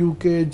UK,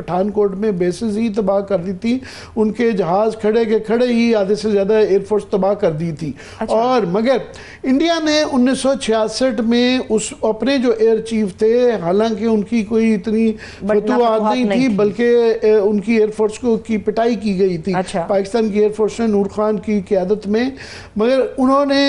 Pathan کوٹ میں bases ہی تباہ کر دی تھی, ان کے جہاز کھڑے کے کھڑے ہی آدھے سے زیادہ ایئر فورس تباہ کر دی تھی. اور مگر انڈیا نے 1966 میں اس اپنے جو ایئر چیف تھے, حالانکہ ان کی کوئی اتنی فتوحات نہیں تھی, بلکہ ان کی ایئر فورس کی پٹائی کی گئی تھی پاکستان کی ایئر فورس نے نور خان کی قیادت میں, مگر انہوں نے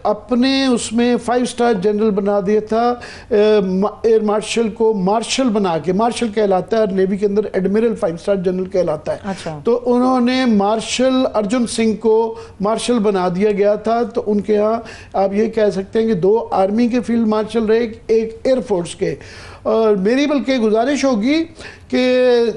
اپنے اس میں 5 اسٹار جنرل بنا دیا تھا ایئر مارشل کو, مارشل بنا کے, مارشل کہلاتا ہے اور نیوی کے اندر ایڈمرل 5 اسٹار جنرل کہلاتا ہے. تو انہوں نے مارشل ارجن سنگھ کو مارشل بنا دیا گیا تھا. تو ان کے ہاں آپ یہ کہہ سکتے ہیں کہ 2 آرمی کے فیلڈ مارشل رہے, ایک ایئر فورس کے. اور میری بلکہ گزارش ہوگی کہ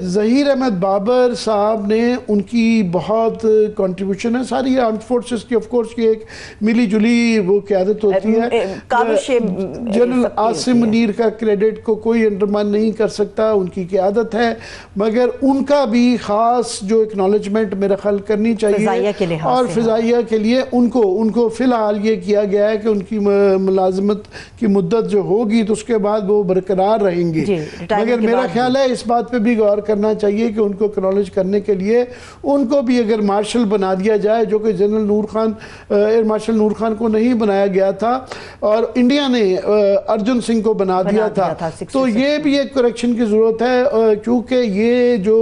ظہیر احمد بابر صاحب نے, ان کی بہت کنٹریبیوشن ہے ساری آرمڈ فورسز کی, آف کورس کی ایک ملی جلی وہ قیادت ہوتی ہے. جنرل عاصم منیر کا کریڈٹ کو کوئی انڈرمائن نہیں کر سکتا, ان کی قیادت ہے, مگر ان کا بھی خاص جو اکنالجمنٹ میرا خیال کرنی چاہیے. اور فضائیہ کے لیے ان کو فی الحال یہ کیا گیا ہے کہ ان کی ملازمت کی مدت جو ہوگی تو اس کے بعد وہ برقرار رہیں گے. مگر میرا خیال ہے اس بات پہ بھی غور کرنا چاہیے کہ ان کو اکنالج کرنے کے لیے ان کو بھی اگر مارشل بنا دیا جائے, جو کہ جنرل نور خان, ایئر مارشل نور خان کو نہیں بنایا گیا تھا اور انڈیا نے ارجن سنگھ کو بنا دیا تھا, تو یہ بھی ایک کریکشن کی ضرورت ہے. کیونکہ یہ جو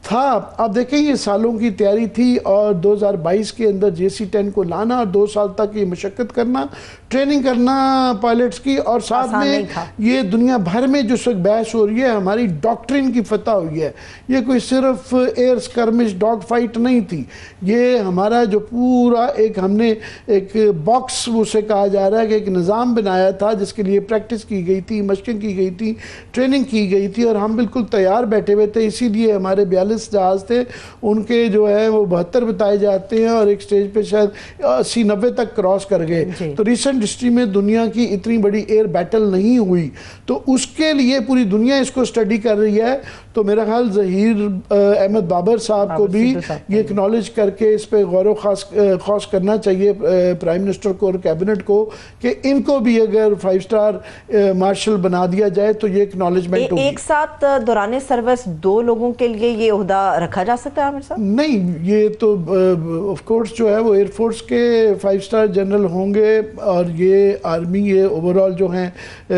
تھا, آپ دیکھیں یہ سالوں کی تیاری تھی اور 2022 کے اندر JC-10 کو لانا اور 2 سال تک یہ مشقت کرنا, ٹریننگ کرنا پائلٹس کی, اور ساتھ میں یہ دنیا بھر میں جس وقت بحث ہو رہی ہے ہماری ڈاکٹرین کی فتح ہوئی ہے. یہ کوئی صرف ایئر سکرمش ڈاگ فائٹ نہیں تھی, یہ ہمارا جو پورا ایک ہم نے ایک باکس اسے کہا جا رہا ہے کہ ایک نظام بنایا تھا جس کے لیے پریکٹس کی گئی تھی, مشقیں کی گئی تھی, ٹریننگ کی گئی تھی, اور ہم بالکل تیار بیٹھے ہوئے تھے. اسی لیے ہمارے 42 جہاز تھے, ان کے جو ہے وہ 72 بتائے جاتے ہیں اور ایک سٹیج پہ شاید 80-90 تک کراس کر گئے. تو ریسنٹ ہسٹری میں دنیا کی اتنی بڑی ایئر بیٹل نہیں ہوئی, تو اس کے لیے پوری دنیا اس کو سٹڈی کر رہی ہے. تو میرا خیال ظہیر احمد بابر صاحب کو بھی یہ اکنالج کر کے اس پہ غور و خوض کرنا چاہیے پرائم منسٹر کو اور کیبنٹ کو, کہ ان کو بھی اگر 5 اسٹار مارشل بنا دیا جائے تو یہ اکنالجمنٹ ہوگی. ایک ساتھ دوران سروس 2 لوگوں کے لیے یہ عہدہ رکھا جا سکتا ہے عامر صاحب؟ نہیں, یہ تو آف کورس جو ہے وہ ایئر فورس کے 5 اسٹار جنرل ہوں گے, اور یہ آرمی, یہ اوورال جو ہیں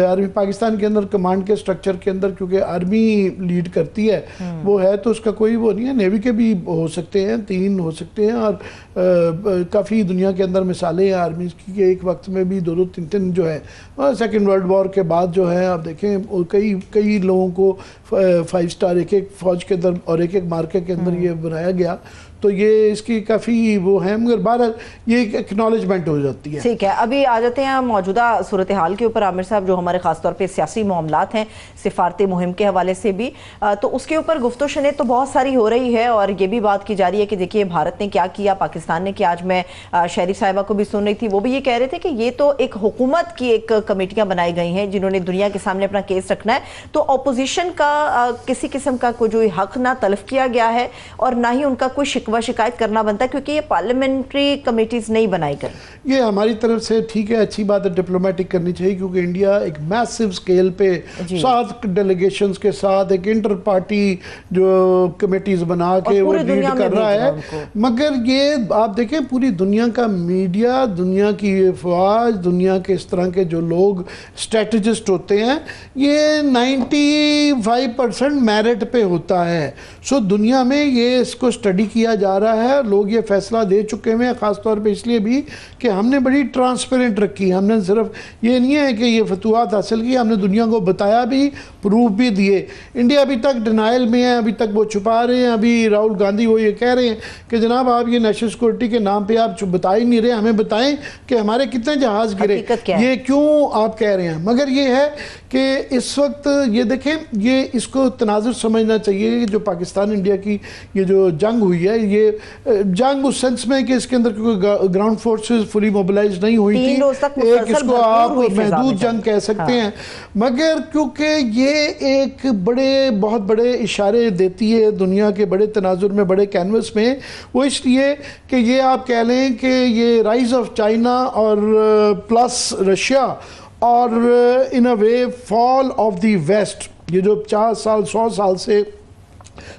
آرمی پاکستان کے اندر کمانڈ کے سٹرکچر کے اندر, کیونکہ آرمی لیڈ کرتی ہے وہ ہے, تو اس کا کوئی وہ نہیں ہے. نیوی کے بھی ہو سکتے ہیں, 3 ہو سکتے ہیں, اور کافی دنیا کے اندر مثالیں ہیں آرمیز کی کہ ایک وقت میں بھی 2-2, 3-3 جو ہے. سیکنڈ ورلڈ وار کے بعد جو ہے آپ دیکھیں کئی لوگوں کو 5 اسٹار ایک فوج کے اندر اور ایک مارکے کے اندر یہ بنایا گیا. تو یہ اس کی کافی وہ ہیں, مگر بہرحال یہ ایک اکنالجمنٹ ہو جاتی ہے. ٹھیک ہے, ابھی آ جاتے ہیں موجودہ صورتحال کے اوپر عامر صاحب, جو ہمارے خاص طور پہ سیاسی معاملات ہیں سفارتی مہم کے حوالے سے بھی, تو اس کے اوپر گفت و شنید تو بہت ساری ہو رہی ہے, اور یہ بھی بات کی جا رہی ہے کہ دیکھیے بھارت نے کیا کیا, پاکستان نے کیا. آج میں شہری صاحبہ کو بھی سن رہی تھی, وہ بھی یہ کہہ رہے تھے کہ یہ تو ایک حکومت کی ایک کمیٹیاں بنائی گئی ہیں جنہوں نے دنیا کے سامنے اپنا کیس رکھنا ہے, تو اپوزیشن کا کسی قسم کا کوئی حق نہ تلف کیا گیا ہے اور نہ ہی ان کا کوئی شکوہ شکایت کرنا بنتا ہے, کیونکہ یہ پارلیمنٹری کمیٹیز نہیں بنائی گئی. یہ ہماری طرف سے ٹھیک ہے, اچھی بات ہے, ڈپلومیٹک کرنی چاہیے, کیونکہ انڈیا ایک میسیو سکیل پہ 7 ڈیلیگیشنز کے ساتھ ایک انٹر پارٹی جو کمیٹیز بنا کے وہ لیڈ کر رہا ہے. مگر یہ آپ دیکھیں پوری دنیا کا میڈیا, دنیا کی افواج, دنیا کے اس طرح کے جو لوگ اسٹریٹجسٹ ہوتے ہیں, یہ 95% میرٹ پہ ہوتا ہے. سو دنیا میں یہ اس کو سٹڈی کیا جا رہا ہے, لوگ یہ فیصلہ دے چکے ہیں, خاص طور پہ اس لیے بھی کہ ہم نے بڑی ٹرانسپیرنٹ رکھی. ہم نے صرف یہ نہیں ہے کہ یہ فتوحات حاصل کی, ہم نے دنیا کو بتایا بھی, پروف بھی دیے. انڈیا ابھی تک ڈینائل میں ہے, ابھی تک وہ چھپا رہے ہیں. ابھی راہل گاندھی وہ یہ کہہ رہے ہیں کہ جناب آپ یہ نیشنل سیکورٹی کے نام پہ آپ بتا ہی نہیں رہے, ہمیں بتائیں کہ ہمارے کتنے جہاز گرے, یہ کیوں آپ کہہ رہے ہیں. مگر یہ ہے کہ اس وقت یہ دیکھیں, یہ اس کو تناظر سمجھنا چاہیے کہ جو پاکستان انڈیا کی یہ جو جنگ ہوئی ہے, یہ جنگ اس سینس میں کہ اس کے اندر کیونکہ گراؤنڈ فورسز فلی موبلائز نہیں ہوئی تھی, ایک اس کو آپ محدود جنگ کہہ سکتے ہیں. مگر کیونکہ یہ ایک بہت بڑے اشارے دیتی ہے دنیا کے بڑے تناظر میں, بڑے کینوس میں, وہ اس لیے کہ یہ آپ کہہ لیں کہ یہ رائز آف چائنا اور پلس رشیا اور ان اے وے فال آف دی ویسٹ, یہ جو 50 سال 100 سال سے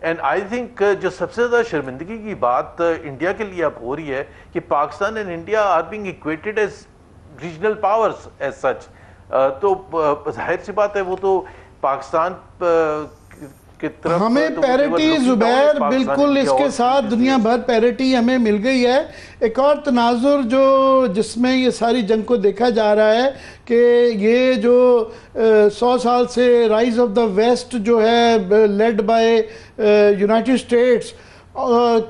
اینڈ آئی تھنک جو سب سے زیادہ شرمندگی کی بات انڈیا کے لیے اب ہو رہی ہے کہ Pakistan and India are being equated as regional powers as such. تو ظاہر سی بات ہے وہ تو پاکستان کی طرف ہمیں پیرٹی زبیر بالکل اس کے ساتھ دنیا بھر پیرٹی ہمیں مل گئی ہے. ایک اور تناظر جو جس میں یہ ساری جنگ کو دیکھا جا رہا ہے کہ یہ جو 100 سال سے رائز آف دا ویسٹ جو ہے لیڈ بائی یونائٹڈ اسٹیٹس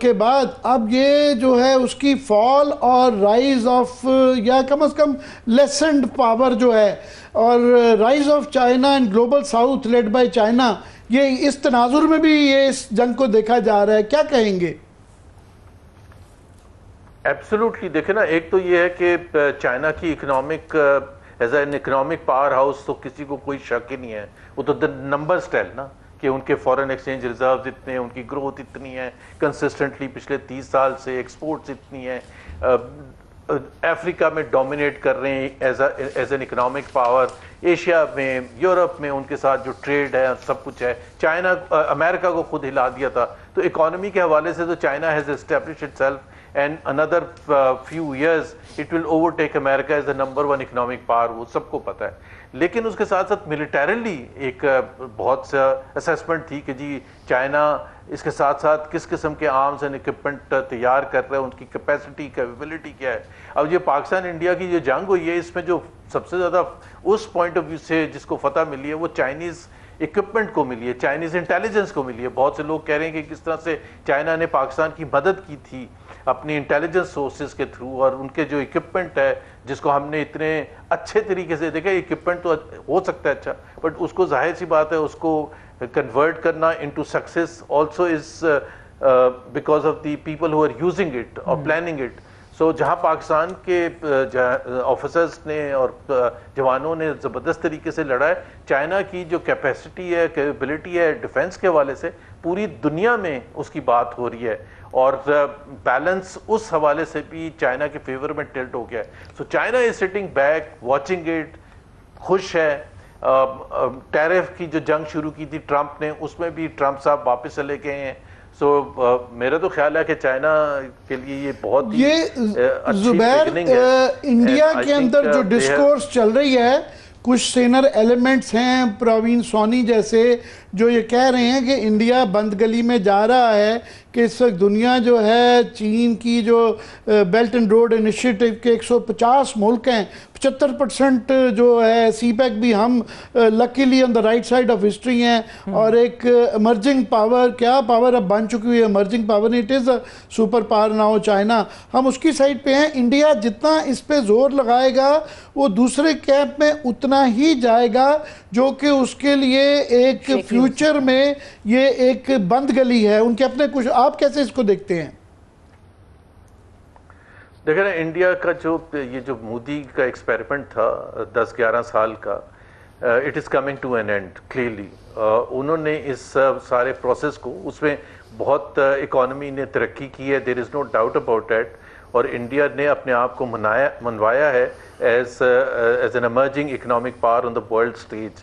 کے بعد اب یہ جو ہے اس کی فال اور رائز آف یا کم از کم لیسنڈ پاور جو ہے اور rise of China and global south led by China, یہ اس تناظر میں بھی یہ اس جنگ کو دیکھا جا رہا ہے. کیا کہیں گے؟ ایبسولوٹلی دیکھیں نا, ایک تو یہ ہے کہ چائنا کی economic as an economic power house تو کسی کو کوئی شک ہی نہیں ہے. وہ تو نمبرز ٹیل نا کہ ان کے فورن ایکسچینج ریزروز اتنے ہیں, ان کی گروتھ اتنی ہے کنسسٹنٹلی پچھلے 30 سال سے, ایکسپورٹس اتنی ہیں, افریقہ میں ڈومینیٹ کر رہے ہیں as an economic power, Asia میں, یورپ میں ان کے ساتھ جو ٹریڈ ہے سب کچھ ہے. چائنا امریکہ کو خود ہلا دیا تھا, تو اکانومی کے حوالے سے تو China has established it self and another few years it will over take America as the number 1 economic power, وہ سب کو پتہ ہے. لیکن اس کے ساتھ ساتھ ملیٹریلی ایک بہت سا اسیسمنٹ تھی کہ جی چائنا اس کے ساتھ ساتھ کس قسم کے آرمز اینڈ اکوپمنٹ تیار کر رہے ہیں, ان کی کیپیسٹی کیپیبلٹی کیا ہے. اب یہ پاکستان انڈیا کی جو جنگ ہوئی ہے اس میں جو سب سے زیادہ اس پوائنٹ آف ویو سے جس کو فتح ملی ہے وہ چائنیز اکوپمنٹ کو ملی ہے, چائنیز انٹیلیجنس کو ملی ہے. بہت سے لوگ کہہ رہے ہیں کہ کس طرح سے چائنا نے پاکستان کی مدد کی تھی اپنی انٹیلیجنس سورسز کے تھرو, اور ان کے جو اکوپمنٹ ہے جس کو ہم نے اتنے اچھے طریقے سے دیکھا. اکوپمنٹ تو ہو سکتا ہے اچھا, بٹ اس کو ظاہر سی بات ہے اس کو کنورٹ کرنا into success also is because of the people who are using it اور پلاننگ اٹ. سو جہاں پاکستان کے آفیسرز نے اور جوانوں نے زبردست طریقے سے لڑا ہے, چائنا کی جو کیپیسٹی ہے, کیپیبلٹی ہے ڈیفنس کے حوالے سے پوری دنیا میں اس کی بات ہو رہی ہے, اور بیلنس اس حوالے سے بھی چائنا کے فیور میں ٹلٹ ہو گیا ہے. So China is sitting back watching it, خوش ہے. ٹیرف کی جو جنگ شروع کی تھی ٹرمپ نے, اس میں بھی ٹرمپ صاحب واپس چلے گئے ہیں. سو میرا تو خیال ہے کہ چائنا کے لیے یہ بہت زبیر انڈیا کے اندر جو ڈسکورس چل رہی ہے, کچھ سینر ایلیمنٹس ہیں پروین سونی جیسے جو یہ کہہ رہے ہیں کہ انڈیا بند گلی میں جا رہا ہے, کہ اس وقت دنیا جو ہے چین کی جو بیلٹ اینڈ روڈ انیشیٹو کے 150 ملک ہیں, 75% جو ہے سی پیک بھی ہم luckily on the right side of history ہیں, اور ایک ایمرجنگ پاور, کیا پاور اب بن چکی ہوئی ہے emerging power, it is super power now China, ہم اس کی سائڈ پہ ہیں. انڈیا جتنا اس پہ زور لگائے گا وہ دوسرے کیمپ میں اتنا ہی جائے گا, جو کہ اس کے لیے ایک فیوچر میں یہ ایک بند گلی ہے. ان کے اپنے کچھ, آپ کیسے اس کو دیکھتے ہیں؟ دیکھیں نا, انڈیا کا یہ جو مودی کا ایکسپیریمنٹ تھا 10-11 سال کا, it is coming to an end clearly. انہوں نے اس سارے پروسیس کو, اس میں بہت اکانومی نے ترقی کی ہے, there is no doubt about that, اور انڈیا نے اپنے آپ کو منوایا ہے as an emerging economic power on the world stage.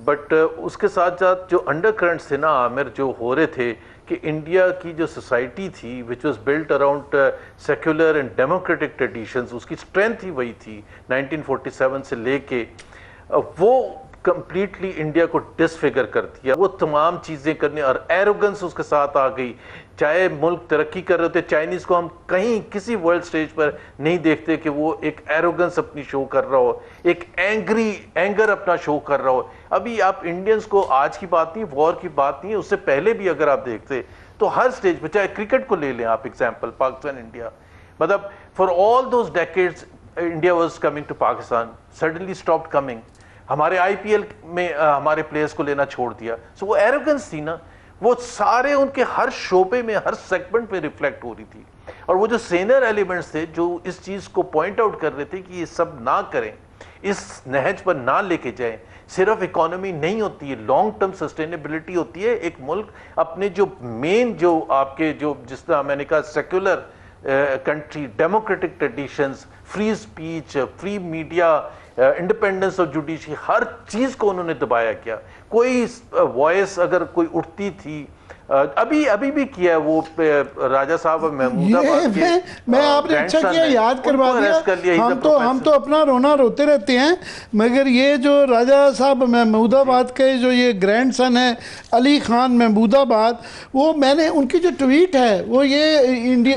But اس کے ساتھ ساتھ جو انڈر کرنٹس تھے نا عامر, جو ہو رہے تھے کہ انڈیا کی جو سوسائٹی تھی which was built around secular and democratic traditions, اس کی اسٹرینتھ ہی وہی تھی 1947 سے لے کے, وہ کمپلیٹلی انڈیا کو ڈسفگر کر دیا. وہ تمام چیزیں کرنے اور ایروگنس اس کے ساتھ آ گئی. چاہے ملک ترقی کر رہے ہوتے, چائنیز کو ہم کہیں کسی ورلڈ سٹیج پر نہیں دیکھتے کہ وہ ایک ایروگنس اپنی شو کر رہا ہو, ایک اینگر اپنا شو کر رہا ہو. ابھی آپ انڈینز کو, آج کی بات نہیں, وار کی بات نہیں, اس سے پہلے بھی اگر آپ دیکھتے تو ہر سٹیج پہ, چاہے کرکٹ کو لے لیں آپ ایگزامپل, پاکستان انڈیا, مطلب for all those decades India was coming to Pakistan, suddenly stopped coming. ہمارے آئی پی ایل میں ہمارے پلیئرز کو لینا چھوڑ دیا. سو وہ ایروگنس تھی نا, وہ سارے ان کے ہر شعبے میں, ہر سیگمنٹ میں ریفلیکٹ ہو رہی تھی. اور وہ جو سینئر ایلیمنٹس تھے جو اس چیز کو پوائنٹ آؤٹ کر رہے تھے کہ یہ سب نہ کریں, اس نہج پر نہ لے کے جائیں. صرف اکانومی نہیں ہوتی ہے, لانگ ٹرم سسٹینیبلٹی ہوتی ہے. ایک ملک اپنے جو مین, جو آپ کے جو جس طرح میں نے کہا secular country, democratic traditions, free speech, free media, independence of judiciary, ہر چیز کو انہوں نے دبایا کیا. کوئی وائس اگر کوئی اٹھتی تھی ابھی بھی کیا ہے وہ راجہ صاحب محمود آباد کے میں آپ نے اچھا کیا یاد کروا دیا. ہم تو اپنا رونا روتے رہتے ہیں, مگر یہ جو راجہ صاحب محمود آباد کے جو یہ گرینڈ سن ہے علی خان محمود آباد, وہ میں نے ان کی جو ٹویٹ ہے وہ یہ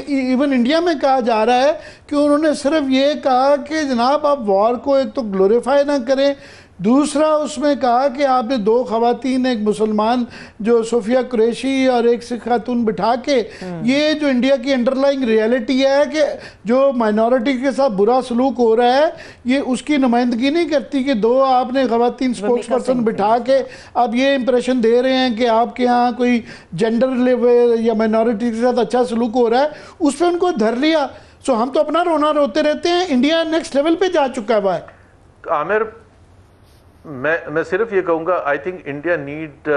ایون انڈیا میں کہا جا رہا ہے کہ انہوں نے صرف یہ کہا کہ جناب آپ وار کو ایک تو گلوریفائی نہ کریں, دوسرا اس میں کہا کہ آپ نے 2 خواتین, ایک مسلمان جو صوفیہ قریشی اور ایک سکھ خاتون بٹھا کے, یہ جو انڈیا کی انڈرلائنگ ریئلٹی ہے کہ جو مائنورٹی کے ساتھ برا سلوک ہو رہا ہے یہ اس کی نمائندگی نہیں کرتی کہ 2 آپ نے خواتین سپوکس پرسن بٹھا کے آپ یہ امپریشن دے رہے ہیں کہ آپ کے ہاں کوئی جینڈر لیول یا مائنورٹی کے ساتھ اچھا سلوک ہو رہا ہے, اس پہ ان کو دھر لیا. سو ہم تو اپنا رونا روتے رہتے ہیں, انڈیا نیکسٹ لیول پہ جا چکا ہے. عامر, میں صرف یہ کہوں گا, I think India need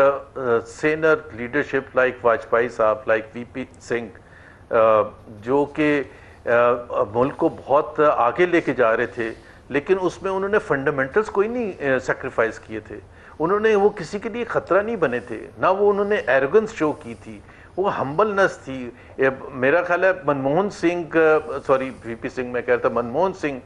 senior leadership like Vajpayee sahab, like وی پی سنگھ, جو کہ ملک کو بہت آگے لے کے جا رہے تھے, لیکن اس میں انہوں نے فنڈامنٹلز کوئی نہیں سیکریفائز کیے تھے. انہوں نے وہ کسی کے لیے خطرہ نہیں بنے تھے, نہ وہ انہوں نے ایروگنس شو کی تھی, وہ ہمبلنس تھی. میرا خیال ہے منموہن سنگھ, سوری وی پی سنگھ میں کہتا, Manmohan Singh,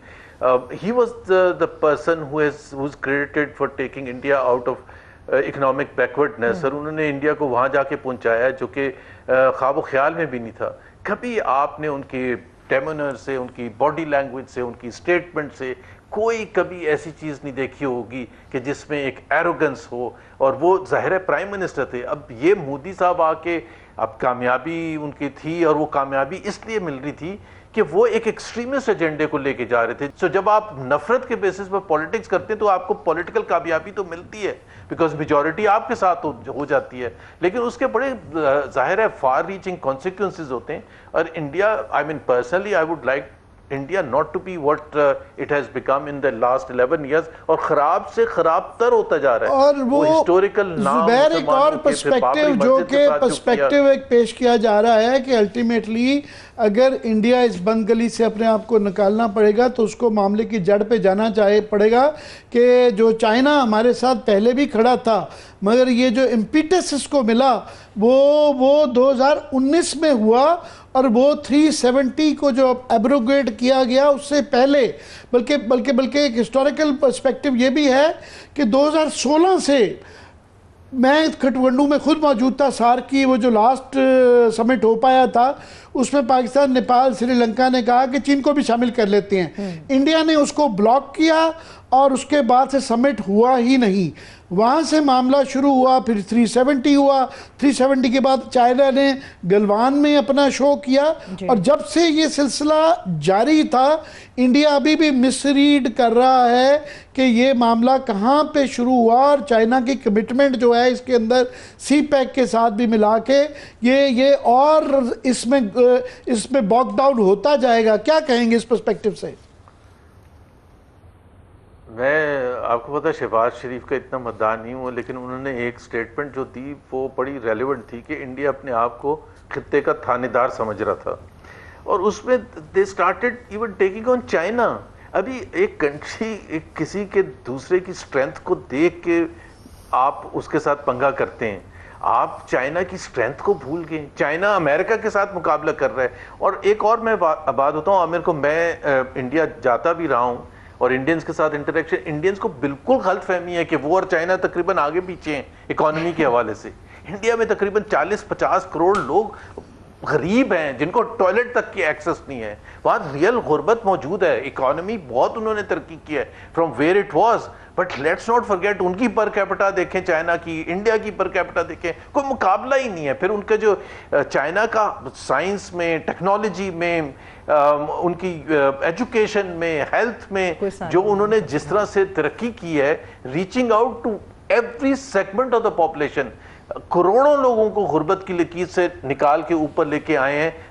he was the person who's credited for taking India out of economic backwardness, اور انہوں نے انڈیا کو وہاں جا کے پہنچایا جو کہ خواب و خیال میں بھی نہیں تھا. کبھی آپ نے ان کے ڈیمونر سے, ان کی باڈی لینگویج سے, ان کی اسٹیٹمنٹ سے کوئی کبھی ایسی چیز نہیں دیکھی ہوگی کہ جس میں ایک ایروگنس ہو, اور وہ ظاہر پرائم منسٹر تھے. اب یہ مودی صاحب آ کے, اب کامیابی ان کی تھی, اور وہ کامیابی اس لیے مل رہی تھی کہ وہ ایک ایکسٹریمسٹ ایجنڈے کو لے کے جا رہے تھے. سو جب آپ نفرت کے بیسس پر پولیٹکس کرتے ہیں تو آپ کو پولیٹیکل کامیابی تو ملتی ہے, بیکاز میجورٹی آپ کے ساتھ ہو جاتی ہے, لیکن اس کے بڑے ظاہر ہے فار ریچنگ کانسیکوینسز ہوتے ہیں. اور India, I mean personally I would like India not to be what it has become in the last 11 years, اور خراب سے خراب تر ہوتا جا رہا ہے. اور وہ ہسٹوریکل زبیر ایک اور پرسپیکٹیو جو کہ پرسپیکٹیو ایک پیش کیا جا رہا ہے کہ الٹیمیٹلی اگر انڈیا اس بند گلی سے اپنے آپ کو نکالنا پڑے گا تو اس کو معاملے کی جڑ پہ جانا پڑے گا کہ جو چائنا ہمارے ساتھ پہلے بھی کھڑا تھا, مگر یہ جو امپیٹس اس کو ملا وہ 2019 میں ہوا, اور وہ 370 کو جو ایبروگیٹ کیا گیا اس سے پہلے, بلکہ ایک ہسٹوریکل پرسپیکٹیو یہ بھی ہے کہ 2016 سے, میں کھٹمنڈو میں خود موجود تھا, سارک کی وہ جو لاسٹ سمٹ ہو پایا تھا, اس میں پاکستان, نیپال, سری لنکا نے کہا کہ چین کو بھی شامل کر لیتے ہیں. انڈیا نے اس کو بلاک کیا اور اس کے بعد سے سمٹ ہوا ہی نہیں. وہاں سے معاملہ شروع ہوا, پھر 370 ہوا, 370 کے بعد چائنا نے گلوان میں اپنا شو کیا, اور جب سے یہ سلسلہ جاری تھا انڈیا ابھی بھی مس ریڈ کر رہا ہے کہ یہ معاملہ کہاں پہ شروع ہوا, اور چائنا کی کمٹمنٹ جو ہے اس کے اندر سی پیک کے ساتھ بھی ملا کے یہ اور اس میں باک ڈاؤن ہوتا جائے گا. کیا کہیں گے اس پرسپیکٹیو سے؟ میں آپ کو پتا شہباز شریف کا اتنا مداح نہیں ہوں, لیکن انہوں نے ایک سٹیٹمنٹ جو دی وہ بڑی ریلیونٹ تھی کہ انڈیا اپنے آپ کو خطے کا تھانے دار سمجھ رہا تھا, اور اس میں they started even taking on China. ابھی ایک کنٹری کسی کے دوسرے کی اسٹرینتھ کو دیکھ کے آپ اس کے ساتھ پنگا کرتے ہیں. آپ چائنا کی اسٹرینتھ کو بھول گئے. چائنا امریکہ کے ساتھ مقابلہ کر رہا ہے. اور ایک اور میں بات ہوتا ہوں عامر کو, میں انڈیا جاتا بھی رہا ہوں اور انڈینز کے ساتھ انٹریکشن, انڈینز کو بالکل غلط فہمی ہے کہ وہ اور چائنا تقریباً آگے پیچھے ہیں اکانومی کے حوالے سے. انڈیا میں تقریباً 40-50 کروڑ لوگ غریب ہیں جن کو ٹوائلٹ تک کی ایکسس نہیں ہے. وہاں ریئل غربت موجود ہے. اکانومی بہت انہوں نے ترقی کی ہے from where it was, but let's not forget ان کی پر کیپٹا دیکھیں چائنا کی, انڈیا کی پر کیپٹا دیکھیں, کوئی مقابلہ ہی نہیں ہے. پھر ان کا جو چائنا کا سائنس میں, ٹیکنالوجی میں, ان کی ایجوکیشن میں, ہیلتھ میں جو انہوں نے جس طرح سے ترقی کی ہے, reaching out to every segment of the population, کروڑوں لوگوں کو غربت کی لکیر سے نکال کے اوپر لے کے آئے ہیں.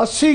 80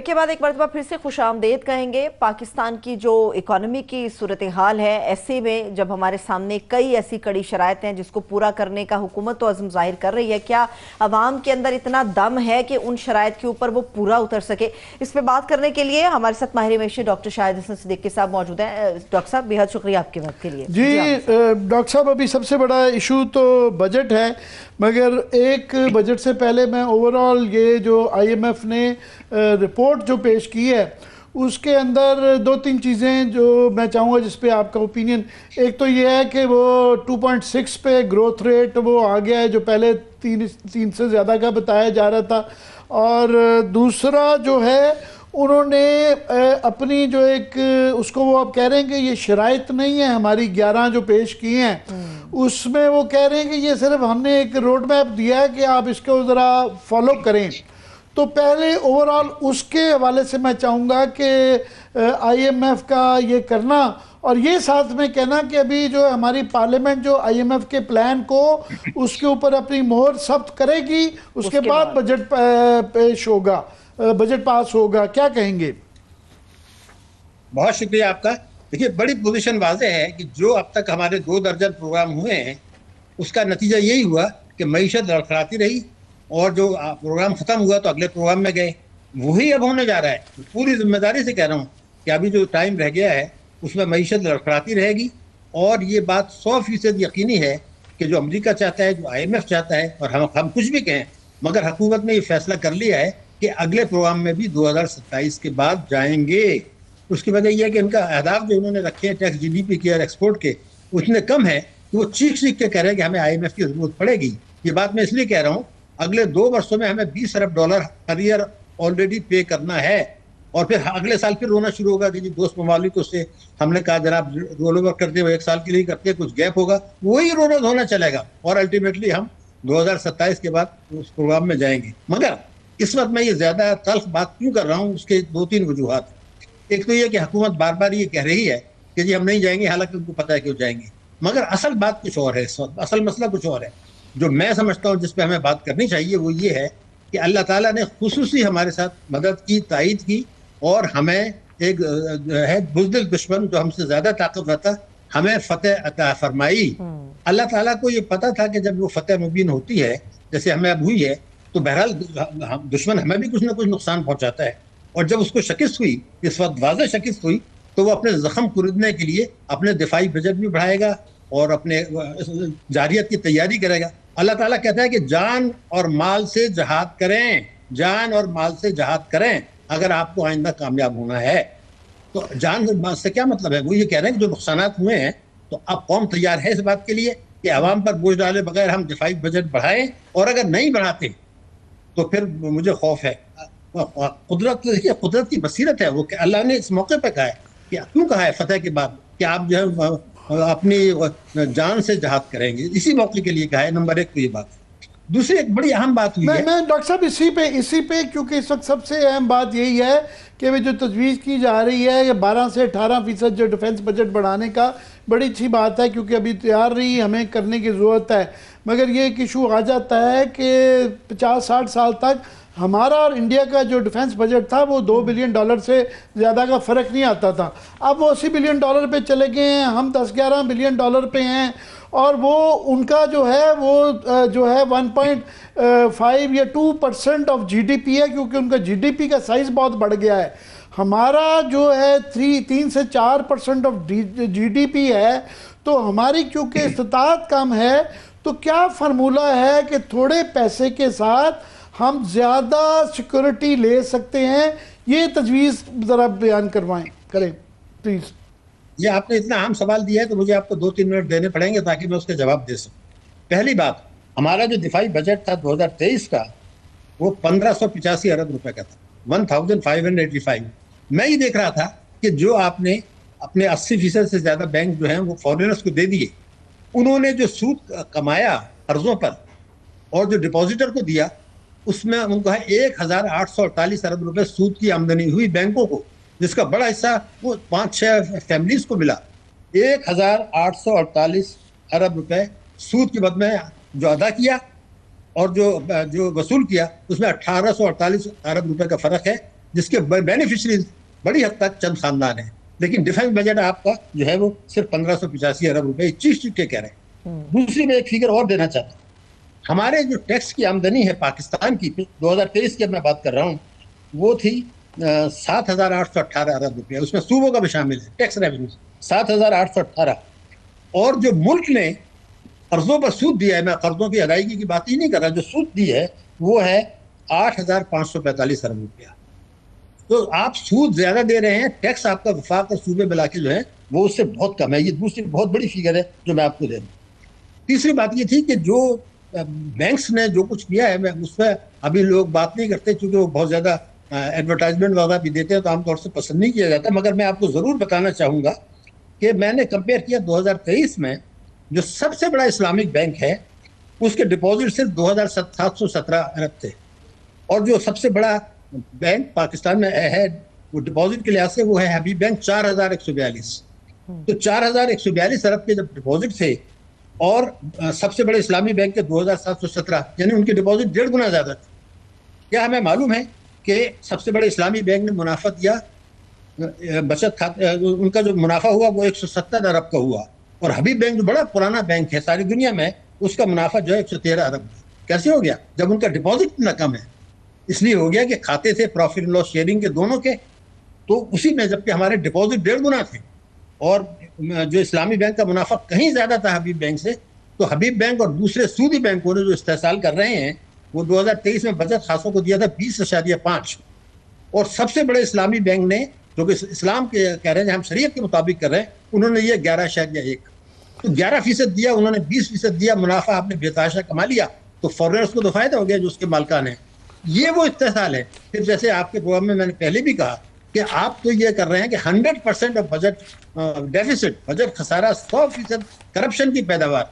بریک کے بعد ایک مرتبہ پھر سے خوش آمدید کہیں گے. پاکستان کی جو اکانومی کی صورتحال ہے، ایسے میں جب ہمارے سامنے کئی ایسی کڑی شرائط ہیں جس کو پورا کرنے کا حکومت تو عزم ظاہر کر رہی ہے، کیا عوام کے اندر اتنا دم ہے کہ ان شرائط کے اوپر وہ پورا اتر سکے؟ اس پہ بات کرنے کے لیے ہمارے ساتھ ماہر معیشت ڈاکٹر شاہد حسن صدیقی صاحب موجود ہیں. ڈاکٹر صاحب بہت شکریہ آپ کے وقت کے لیے. جی ڈاکٹر صاحب، ابھی سب سے بڑا ایشو تو بجٹ ہے، مگر ایک بجٹ سے پہلے میں اوور آل یہ جو آئی ایم ایف نے رپورٹ جو پیش کی ہے اس کے اندر دو تین چیزیں جو میں چاہوں گا جس پہ آپ کا اوپینین. ایک تو یہ ہے کہ وہ 2.6 پہ گروتھ ریٹ وہ آ گیا ہے جو پہلے 3 سے زیادہ کا بتایا جا رہا تھا. اور دوسرا جو ہے انہوں نے اپنی جو ایک اس کو وہ آپ کہہ رہے ہیں کہ یہ شرائط نہیں ہے ہماری 11 جو پیش کی ہیں، اس میں وہ کہہ رہے ہیں کہ یہ صرف ہم نے ایک روڈ میپ دیا ہے کہ آپ اس کو ذرا فالو کریں. تو پہلے اوور آل اس کے حوالے سے میں چاہوں گا کہ آئی ایم ایف کا یہ کرنا، اور یہ ساتھ میں کہنا کہ ابھی جو ہماری پارلیمنٹ جو آئی ایم ایف کے پلان کو اس کے اوپر اپنی مہر ثبت کرے گی، اس کے بعد بجٹ پیش ہوگا، بجٹ پاس ہوگا. کیا کہیں گے؟ بہت شکریہ آپ کا. دیکھیے، بڑی پوزیشن واضح ہے کہ جو اب تک ہمارے 2 درجن پروگرام ہوئے ہیں اس کا نتیجہ یہی ہوا کہ معیشت لڑکھڑاتی رہی، اور جو پروگرام ختم ہوا تو اگلے پروگرام میں گئے. وہی اب ہونے جا رہا ہے. پوری ذمہ داری سے کہہ رہا ہوں کہ ابھی جو ٹائم رہ گیا ہے اس میں معیشت لڑکھڑاتی رہے گی. اور یہ بات 100% یقینی ہے کہ جو امریکہ چاہتا ہے، جو آئی ایم ایف چاہتا ہے، اور ہم کچھ بھی کہیں، مگر حکومت نے یہ فیصلہ کر لیا ہے کہ اگلے پروگرام میں بھی 2027 کے بعد جائیں گے. اس کی وجہ یہ ہے کہ ان کا اہداف جو انہوں نے رکھے ہیں ٹیکس، جی ڈی پی کے اور ایکسپورٹ کے، اتنے کم ہیں کہ وہ چیخ کے کہہ رہے ہیں کہ ہمیں آئی ایم ایف کی ضرورت پڑے گی. یہ بات میں اس لیے کہہ رہا ہوں، اگلے 2 برسوں میں ہمیں $20 ارب ہر ایئر آلریڈی پے کرنا ہے. اور پھر اگلے سال پھر رونا شروع ہوگا کہ جی دوست ممالک سے ہم نے کہا جناب رول اوور کرتے ہوئے 1 سال کے لیے کرتے، کچھ گیپ ہوگا، وہی رونا دھونا چلے گا، اور الٹیمیٹلی ہم 2027 کے بعد اس پروگرام میں جائیں گے. مگر اس وقت میں یہ زیادہ تلخ بات کیوں کر رہا ہوں، اس کے 2-3 وجوہات. ایک تو یہ کہ حکومت بار بار یہ کہہ رہی ہے کہ جی ہم نہیں جائیں گے، حالانکہ ان کو پتہ ہے کیوں جائیں گے. مگر اصل بات کچھ اور ہے. اس وقت اصل مسئلہ کچھ اور ہے جو میں سمجھتا ہوں جس پہ ہمیں بات کرنی چاہیے. وہ یہ ہے کہ اللہ تعالیٰ نے خصوصی ہمارے ساتھ مدد کی، تائید کی، اور ہمیں ایک ہے بزدل دشمن جو ہم سے زیادہ طاقتور تھا، ہمیں فتح عطا فرمائی. اللہ تعالیٰ کو یہ پتہ تھا کہ جب وہ فتح مبین ہوتی ہے جیسے ہمیں اب ہوئی ہے تو بہرحال دشمن ہمیں بھی کچھ نہ کچھ نقصان پہنچاتا ہے. اور جب اس کو شکست ہوئی، اس وقت واضح شکست ہوئی، تو وہ اپنے زخم کھودنے کے لیے اپنے دفاعی بجٹ بھی بڑھائے گا اور اپنے جاریت کی تیاری کرے گا. اللہ تعالیٰ کہتا ہے کہ جان اور مال سے جہاد کریں، جان اور مال سے جہاد کریں اگر آپ کو آئندہ کامیاب ہونا ہے. تو جان اور مال سے کیا مطلب ہے؟ وہ یہ کہہ رہے ہیں کہ جو نقصانات ہوئے ہیں تو اب قوم تیار ہے اس بات کے لیے کہ عوام پر بوجھ ڈالے بغیر ہم دفاعی بجٹ بڑھائیں، اور اگر نہیں بڑھاتے تو پھر مجھے خوف ہے. قدرت کی بصیرت ہے وہ کہ اللہ نے اس موقع پہ کہا ہے کہ کیوں کہا ہے فتح کے بعد کہ آپ جو ہے اپنی جان سے جہاد کریں گے، اسی موقع کے لیے کہا ہے. نمبر 1 تو یہ بات. دوسری ایک بڑی اہم بات ہوئی ہے. میں ڈاکٹر صاحب اسی پہ کیونکہ اس وقت سب سے اہم بات یہی ہے کہ جو تجویز کی جا رہی ہے یہ 12 سے 18% جو ڈیفنس بجٹ بڑھانے کا، بڑی اچھی بات ہے کیونکہ ابھی تیار رہی ہمیں کرنے کی ضرورت ہے. مگر یہ ایک ایشو آ جاتا ہے کہ 50-60 سال تک ہمارا اور انڈیا کا جو ڈیفنس بجٹ تھا وہ $2 بلین سے زیادہ کا فرق نہیں آتا تھا. اب وہ $80 بلین پہ چلے گئے ہیں، ہم 10-11 بلین پہ ہیں، اور وہ ان کا جو ہے 1.5 یا 2% آف جی ڈی پی ہے، کیونکہ ان کا جی ڈی پی کا سائز بہت بڑھ گیا ہے. ہمارا جو ہے 3 سے 4% آف جی ڈی پی ہے. تو ہماری کیونکہ استطاعت کم ہے، تو کیا فرمولہ ہے کہ تھوڑے پیسے کے ساتھ ہم زیادہ سیکورٹی لے سکتے ہیں؟ یہ تجویز ذرا بیان کریں پلیز. یہ آپ نے اتنا اہم سوال دیا ہے تو مجھے آپ کو 2-3 منٹ دینے پڑیں گے تاکہ میں اس کا جواب دے سکوں. پہلی بات، ہمارا جو دفاعی بجٹ تھا 2023 کا وہ $1585 ارب کا تھا، 1585. میں یہ دیکھ رہا تھا کہ جو آپ نے اپنے 80% سے زیادہ بینک جو ہیں وہ فارینرز کو دے دیے، انہوں نے جو سود کمایا قرضوں پر اور جو ڈپازیٹر کو دیا، اس میں ان کو ہے 1848 ارب روپے سود کی آمدنی ہوئی بینکوں کو، جس کا بڑا حصہ وہ 5-6 فیملیز کو ملا. 1848 ارب روپے سود کے بدلے میں جو ادا کیا اور جو وصول کیا، اس میں 1848 ارب روپے کا فرق ہے. جس کے بینیفیشریز بڑی حد تک چند خاندان ہیں. لیکن ڈیفنس بجٹ آپ کا جو ہے وہ صرف 1585 ارب روپے چیز کے کہہ رہے ہیں. دوسری میں ایک فگر اور دینا چاہتا ہوں. ہمارے جو ٹیکس کی آمدنی ہے پاکستان کی 2023 کی میں بات کر رہا ہوں وہ تھی 7,818 ارب روپیہ. اس میں صوبوں کا بھی شامل ہے ٹیکس ریونیو 7,818. اور جو ملک نے قرضوں پر سود دیا ہے, میں قرضوں کی ادائیگی کی بات ہی نہیں کر رہا, جو سود دی ہے وہ ہے 8,545 ارب روپیہ. تو آپ سود زیادہ دے رہے ہیں, ٹیکس آپ کا وفاق اور صوبے ملا کے جو ہے وہ اس سے بہت کم ہے. یہ دوسری بہت بڑی فگر ہے جو میں آپ کو دے دوں. تیسری بات یہ تھی کہ جو بینکس نے جو کچھ کیا ہے میں اس پہ ابھی لوگ بات نہیں کرتے کیونکہ وہ بہت زیادہ ایڈورٹائزمنٹ وغیرہ بھی دیتے ہیں تو عام طور سے پسند نہیں کیا جاتا. مگر میں آپ کو ضرور بتانا چاہوں گا کہ میں نے کمپیئر کیا 2023 میں جو سب سے بڑا اسلامک بینک ہے اس کے ڈپازٹ صرف 2,717 ارب تھے, اور جو سب سے بڑا بینک پاکستان میں ہے وہ ڈپازٹ کے لحاظ سے وہ ہے حبیب بینک 4,142. تو 4,142 ارب کے جب ڈپازٹ تھے اور سب سے بڑے اسلامی بینک کے 2,717, یعنی ان کی ڈپازٹ 1.5 گنا زیادہ تھی. کیا ہمیں معلوم ہے کہ سب سے بڑے اسلامی بینک نے منافع دیا, بچت کھاتے ان کا جو منافع ہوا وہ 170 ارب کا ہوا, اور حبیب بینک جو بڑا پرانا بینک ہے ساری دنیا میں اس کا منافع جو ہے 113 ارب. کیسے ہو گیا جب ان کا ڈپازٹ اتنا کم ہے؟ اس لیے ہو گیا کہ کھاتے تھے پروفٹ اینڈ لاس شیئرنگ کے دونوں کے, تو اسی میں جبکہ ہمارے ڈپازٹ 1.5 گنا تھے اور جو اسلامی بینک کا منافع کہیں زیادہ تھا حبیب بینک سے, تو حبیب بینک اور دوسرے سودی بینکوں نے جو استحصال کر رہے ہیں وہ 2023 میں بچت خاصوں کو دیا تھا 20.5, اور سب سے بڑے اسلامی بینک نے جو کہ اسلام کے کہہ رہے ہیں ہم شریعت کے مطابق کر رہے ہیں انہوں نے یہ 11.1, تو 11% دیا, انہوں نے 20% دیا, منافع آپ نے بے تحاشا کما لیا, تو فارنرز کو تو فائدہ ہو گیا جو اس کے مالکان ہیں. یہ وہ استحصال ہے. پھر جیسے آپ کے پروگرام میں نے پہلے بھی کہا کہ آپ تو یہ کر رہے ہیں کہ 100% آف بجٹ ڈیفیسٹ, بجٹ خسارہ 100% کرپشن کی پیداوار,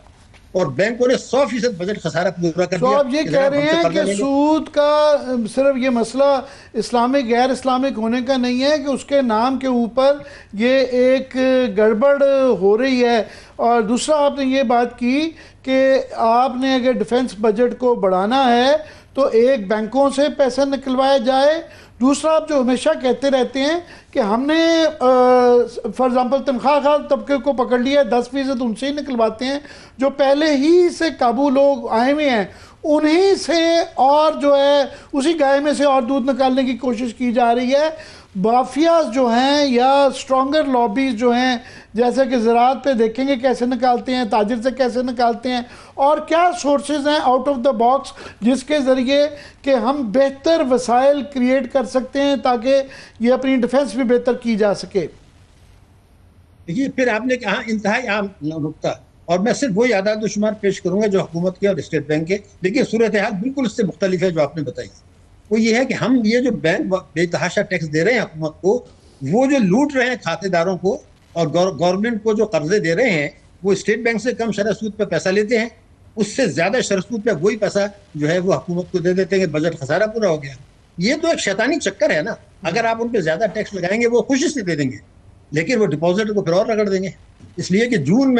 اور بینکوں نے 100% بجٹ خسارہ پورا کر دیا. تو آپ یہ کہہ رہے ہیں کہ سود کا صرف یہ مسئلہ اسلامک غیر اسلامک ہونے کا نہیں ہے کہ اس کے نام کے اوپر یہ ایک گڑبڑ ہو رہی ہے. اور دوسرا آپ نے یہ بات کی کہ آپ نے اگر ڈیفنس بجٹ کو بڑھانا ہے تو ایک بینکوں سے پیسہ نکلوایا جائے. دوسرا آپ جو ہمیشہ کہتے رہتے ہیں کہ ہم نے فار ایگزامپل تنخواہ خواہ طبقے کو پکڑ لیا, 10% ان سے ہی نکلواتے ہیں جو پہلے ہی سے قابو لوگ آئے ہوئے ہیں, انہی سے اور جو ہے اسی گائے میں سے اور دودھ نکالنے کی کوشش کی جا رہی ہے. مافیاز جو ہیں یا اسٹرانگر لابیز جو ہیں جیسے کہ زراعت پہ دیکھیں گے کیسے نکالتے ہیں, تاجر سے کیسے نکالتے ہیں, اور کیا سورسز ہیں آؤٹ آف دا باکس جس کے ذریعے کہ ہم بہتر وسائل کریٹ کر سکتے ہیں تاکہ یہ اپنی ڈیفنس بھی بہتر کی جا سکے. دیکھیے پھر آپ نے کہا انتہائی عام نقطہ, اور میں صرف وہی اعداد و شمار پیش کروں گا جو حکومت کے اور اسٹیٹ بینک کے. دیکھیے صورتحال بالکل اس سے مختلف ہے جو آپ نے بتائی. وہ یہ ہے کہ ہم یہ جو بینک بے تحاشا ٹیکس دے رہے ہیں حکومت کو, وہ جو لوٹ رہے ہیں کھاتے داروں کو اور گورنمنٹ کو جو قرضے دے رہے ہیں وہ اسٹیٹ بینک سے کم شرح سود پہ پیسہ لیتے ہیں, اس سے زیادہ شرح سود پہ وہی پیسہ جو ہے وہ حکومت کو دے دیتے ہیں کہ بجٹ خسارہ پورا ہو گیا. یہ تو ایک شیطانی چکر ہے نا. اگر آپ ان پہ زیادہ ٹیکس لگائیں گے وہ خوشی سے دے دیں گے, لیکن وہ ڈپازٹ کو پھر اور رگڑ دیں گے. اس لیے کہ جون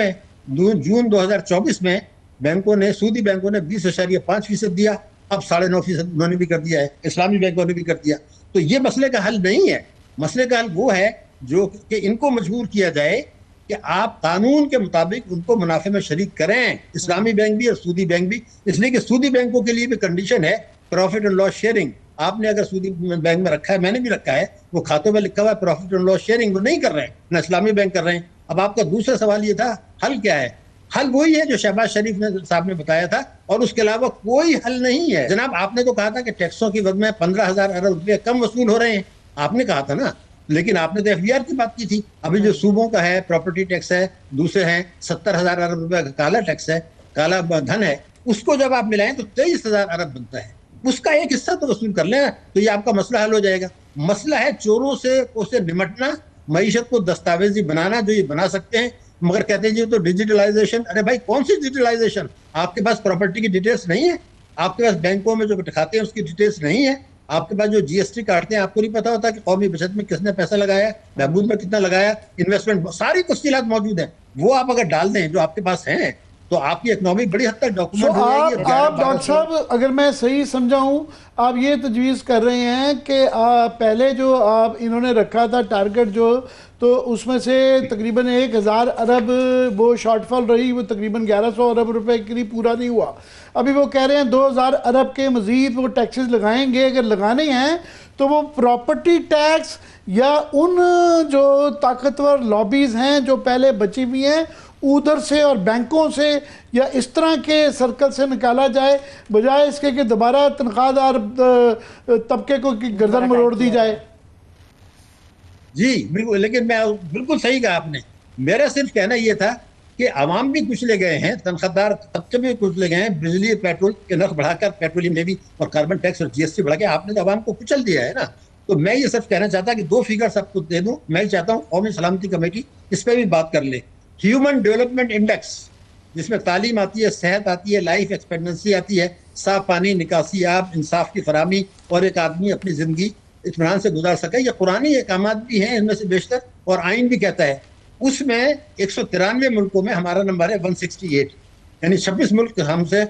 2024 میں بینکوں نے, سودی بینکوں نے 20.5% دیا, اب 9.5% انہوں نے بھی کر دیا ہے, اسلامی بینکوں نے بھی کر دیا. تو یہ مسئلے کا حل نہیں ہے. مسئلے کا حل وہ ہے جو کہ ان کو مجبور کیا جائے کہ آپ قانون کے مطابق ان کو منافع میں شریک کریں, اسلامی بینک بھی اور سودی بینک بھی. اس لیے کہ سودی بینکوں کے لیے بھی کنڈیشن ہے پروفٹ اینڈ لاس شیئرنگ. آپ نے اگر سودی بینک میں رکھا ہے, میں نے بھی رکھا ہے, وہ کھاتوں میں لکھا ہوا ہے پروفٹ اینڈ لاس شیئرنگ, وہ نہیں کر رہے ہیں, نہ اسلامی بینک کر رہے ہیں. اب آپ کا دوسرا سوال یہ تھا حل کیا ہے؟ حل وہی ہے جو شہباز شریف صاحب نے بتایا تھا, اور اس کے علاوہ کوئی حل نہیں ہے. جناب آپ نے تو کہا تھا کہ ٹیکسوں کی وجہ میں 15,000 ارب روپے کم وصول ہو رہے ہیں, آپ نے کہا تھا نا, لیکن آپ نے تو ایف بی آر کی بات کی تھی. ابھی جو صوبوں کا ہے پراپرٹی ٹیکس ہے, دوسرے ہیں 70,000 ارب روپے کا کالا ٹیکس ہے, کالا دھن ہے, اس کو جب آپ ملائیں تو 23,000 ارب بنتا ہے. اس کا ایک حصہ تو وصول کر لیں تو یہ آپ کا مسئلہ حل ہو جائے گا. مسئلہ ہے چوروں سے نمٹنا, معیشت کو دستاویزی بنانا, جو یہ بنا سکتے ہیں. مگر کہتے ہیں جی تو ڈیجیٹلائزیشن, ارے بھائی کون سی ڈیجیٹلائزیشن؟ آپ کے پاس پراپرٹی کی ڈیٹیلز نہیں ہے, آپ کے پاس بینکوں میں جو کھاتے ہیں اس کی ڈیٹیلز نہیں ہے, آپ کے پاس جو جی ایس ٹی کاٹتے ہیں آپ کو نہیں پتا ہوتا کہ قومی بچت میں کس نے پیسہ لگایا, بہبود میں کتنا لگایا, انویسٹمنٹ, ساری تفصیلات موجود ہیں. وہ آپ اگر ڈال دیں جو آپ کے پاس ہیں تو آپ کی اکنامی بڑی حد تک ڈاکومنٹ ہو جائے گی. آپ ڈاکٹر صاحب اگر میں صحیح سمجھا ہوں آپ یہ تجویز کر رہے ہیں کہ پہلے جو آپ انہوں نے رکھا تھا ٹارگٹ جو تو اس میں سے تقریباً 1000 ارب وہ شارٹ فال رہی, وہ تقریباً 1100 ارب روپے کے لیے پورا نہیں ہوا. ابھی وہ کہہ رہے ہیں 2000 ارب کے مزید وہ ٹیکسز لگائیں گے. اگر لگانے ہیں تو وہ پراپرٹی ٹیکس یا ان جو طاقتور لابیز ہیں جو پہلے بچی ہوئی ہیں ادھر سے اور بینکوں سے یا اس طرح کے سرکل سے نکالا جائے بجائے اس کے کہ دوبارہ تنخواہ دار طبقے کو گردن مروڑ دی جائے. جی بالکل, لیکن میں بالکل صحیح کہا آپ نے. میرا صرف کہنا یہ تھا کہ عوام بھی کچھ لے گئے ہیں, تنخواہ دار طبقے بھی کچھ لے گئے ہیں. بجلی پیٹرول کے نرخ بڑھا کر پیٹرولیم نے بھی اور کاربن ٹیکس اور GST بڑھا کے آپ نے عوام کو کچل دیا ہے نا. تو میں یہ صرف کہنا چاہتا کہ 2 فگر سب کو دے دوں. میں چاہتا ہوں قومی سلامتی کمیٹی اس پہ بھی بات کر لے. ہیومن ڈیولپمنٹ انڈیکس جس میں تعلیم آتی ہے, صحت آتی ہے, لائف ایکسپیکٹنسی آتی ہے, صاف پانی, نکاسی آب, انصاف کی فراہمی اور ایک آدمی اپنی زندگی اطمینان سے گزار سکے. یہ قرآنی احکامات بھی ہیں ان میں سے بیشتر اور آئین بھی کہتا ہے. اس میں 193 ملکوں میں ہمارا نمبر ہے 168, یعنی 26 ملک ہم سے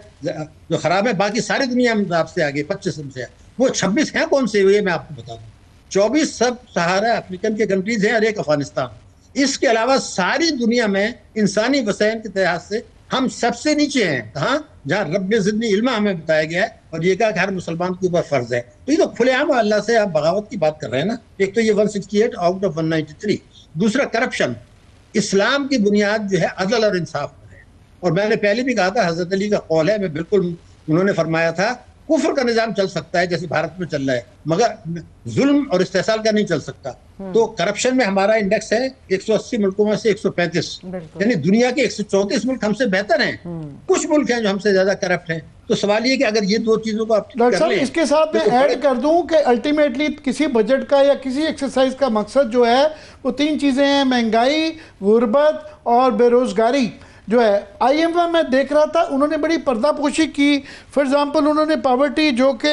جو خراب ہے. باقی ساری دنیا ہم آپ سے آگے 25 ہم سے. وہ 26 ہیں کون سے ہوئے میں آپ کو بتا دوں. 24 سب سہارا افریقن کے کنٹریز ہیں اور ایک افغانستان. اس کے علاوہ ساری دنیا میں انسانی وسائل کے لحاظ سے ہم سب سے نیچے ہیں. کہاں؟ جہاں رب زدنی علما ہمیں بتایا گیا ہے اور یہ کہا کہ ہر مسلمان کے اوپر فرض ہے. تو یہ تو کھلے عام اللہ سے آپ بغاوت کی بات کر رہے ہیں نا. ایک تو یہ 168 آؤٹ آف 193. دوسرا کرپشن. اسلام کی بنیاد جو ہے عدل اور انصاف پر ہے. اور میں نے پہلے بھی کہا تھا حضرت علی کا قول ہے, میں بالکل, انہوں نے فرمایا تھا کفر کا نظام چل سکتا ہے جیسے بھارت میں چل رہا ہے, مگر ظلم اور استحصال کا نہیں چل سکتا. تو کرپشن میں ہمارا انڈیکس ہے 180 ملکوں میں سے 135, یعنی دنیا کے 134 ملک ہم سے بہتر ہیں. کچھ ملک ہیں جو ہم سے زیادہ کرپٹ ہیں. تو سوال یہ کہ اگر یہ 2 چیزوں کو آپ ڈاکٹر صاحب اس کے ساتھ میں ایڈ کر دوں کہ الٹیمیٹلی کسی بجٹ کا یا کسی ایکسرسائز کا مقصد جو ہے وہ 3 چیزیں ہیں, مہنگائی, غربت اور بے روزگاری جو ہے. آئی ایم میں دیکھ رہا تھا انہوں نے بڑی پردہ پوشی کی. فار ایگزامپل انہوں نے پاورٹی جو کہ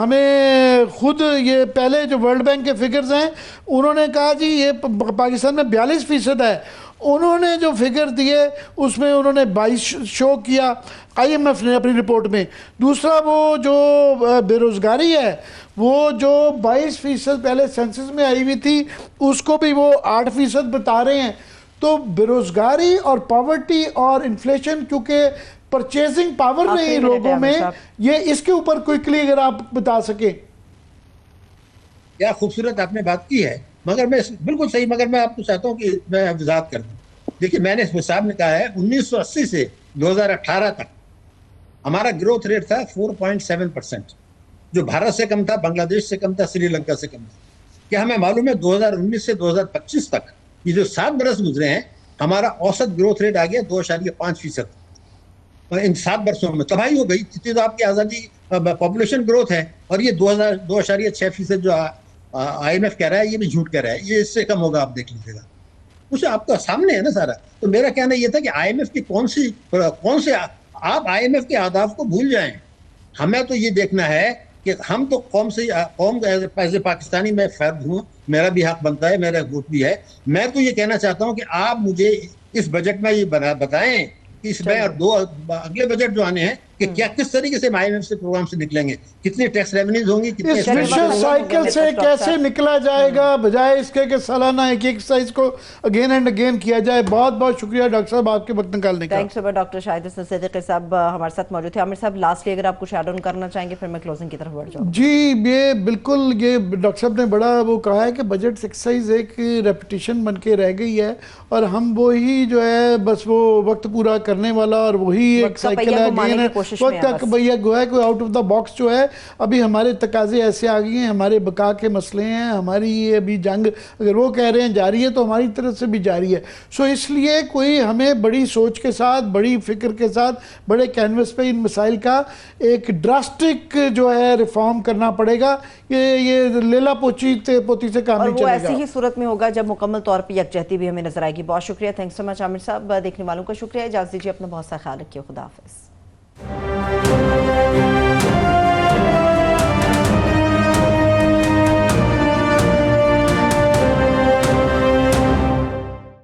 ہمیں خود یہ پہلے جو ورلڈ بینک کے فگرز ہیں انہوں نے کہا جی یہ پاکستان میں 42% ہے. انہوں نے جو فگر دیے اس میں انہوں نے 22 شو کیا آئی ایم ایف نے اپنی رپورٹ میں. دوسرا وہ جو بے روزگاری ہے وہ جو 22% پہلے سینسس میں آئی ہوئی تھی اس کو بھی وہ 8% بتا رہے ہیں. تو بے روزگاری اور پاورٹی اور انفلیشن کیونکہ پرچیزنگ پاور نہیں لوگوں میں, یہ اس کے اوپر کوئکلی اگر آپ بتا سکیں. کیا خوبصورت آپ نے بات کی ہے, مگر میں بالکل صحیح, مگر میں آپ کو چاہتا ہوں کہ میں وضاحت کر دوں. دیکھیے میں نے صاحب نے کہا ہے 1980 سے 2018 تک ہمارا گروتھ ریٹ تھا 4.7%, جو بھارت سے کم تھا, بنگلہ دیش سے کم تھا, سری لنکا سے کم تھا. کیا ہمیں معلوم ہے 2019 سے 2025 تک یہ جو 7 برس گزرے ہیں ہمارا اوسط گروتھ ریٹ آ گیا 2.5%. ان 7 برسوں میں تباہی ہو گئی. اتنی تو آپ کی آزادی پاپولیشن گروتھ ہے, اور یہ 2.6% جو آئی ایم ایف کہہ رہا ہے یہ بھی جھوٹ کہہ رہا ہے. یہ اس سے کم ہوگا, آپ دیکھ لیجیے گا. کچھ آپ کا سامنے ہے نا سارا. تو میرا کہنا یہ تھا کہ آئی ایم ایف کی کون سے آپ آئی ایم ایف کے اہداف کو بھول جائیں. ہمیں تو یہ دیکھنا ہے کہ ہم تو قوم ایز اے پاکستانی میں فرد ہوں, میرا بھی حق بنتا ہے, میرا ووٹ بھی ہے. میں تو یہ کہنا چاہتا ہوں کہ آپ مجھے اس بجٹ میں یہ بتائیں کہ اس میں 2 اگلے بجٹ جو آنے ہیں کہ کیا کس طریقے سے آئی ایم ایف سے پروگرام سے نکلیں گے, کتنی ٹیکس ریونیوز ہوں گی, کتنے اس ویشس سائیکل سے کیسے نکلا جائے گا بجائے اس کے کہ سالانہ ایک ایکسرسائز کو اگین اینڈ اگین کیا جائے. بہت بہت شکریہ ڈاکٹر صاحب آپ کے وقت نکالنے کا. تھینکس. ڈاکٹر شاہد حسن صدیقی صاحب ہمارے ساتھ موجود تھے. عامر صاحب لاسٹلی اگر آپ کچھ ایڈ آن کرنا چاہیں گے پھر میں کلوزنگ کی طرف بڑھ جاؤں. جی یہ بالکل, یہ ڈاکٹر صاحب نے بڑا وہ کہا ہے کہ بجٹ ایکسرسائز ایک ریپیٹیشن بن کے رہ گئی ہے اور ہم وہی جو ہے بس وہ وقت پورا کرنے والا اور وہی ایک سائیکل ہے وقت کا بھیا گویا کوئی آؤٹ آف دا باکس جو ہے. ابھی ہمارے تقاضے ایسے آ گئے ہیں, ہمارے بقا کے مسئلے ہیں, ہماری یہ ابھی جنگ اگر وہ کہہ رہے ہیں جاری ہے تو ہماری طرف سے بھی جاری ہے. سو اس لیے کوئی ہمیں بڑی سوچ کے ساتھ, بڑی فکر کے ساتھ, بڑے کینوس پہ ان مسائل کا ایک ڈراسٹک جو ہے ریفارم کرنا پڑے گا. یہ لیلا پوتی سے کام نہیں چلے گا. اور وہ ایسی ہی صورت میں ہوگا جب مکمل طور پہ یکجہتی بھی ہمیں نظر آئے گی. بہت شکریہ. تھینکس سو مچ عامر صاحب. دیکھنے والوں کا شکریہ. اجازت دیجیے, اپنا بہت سا خیال رکھیے. خدا حافظ.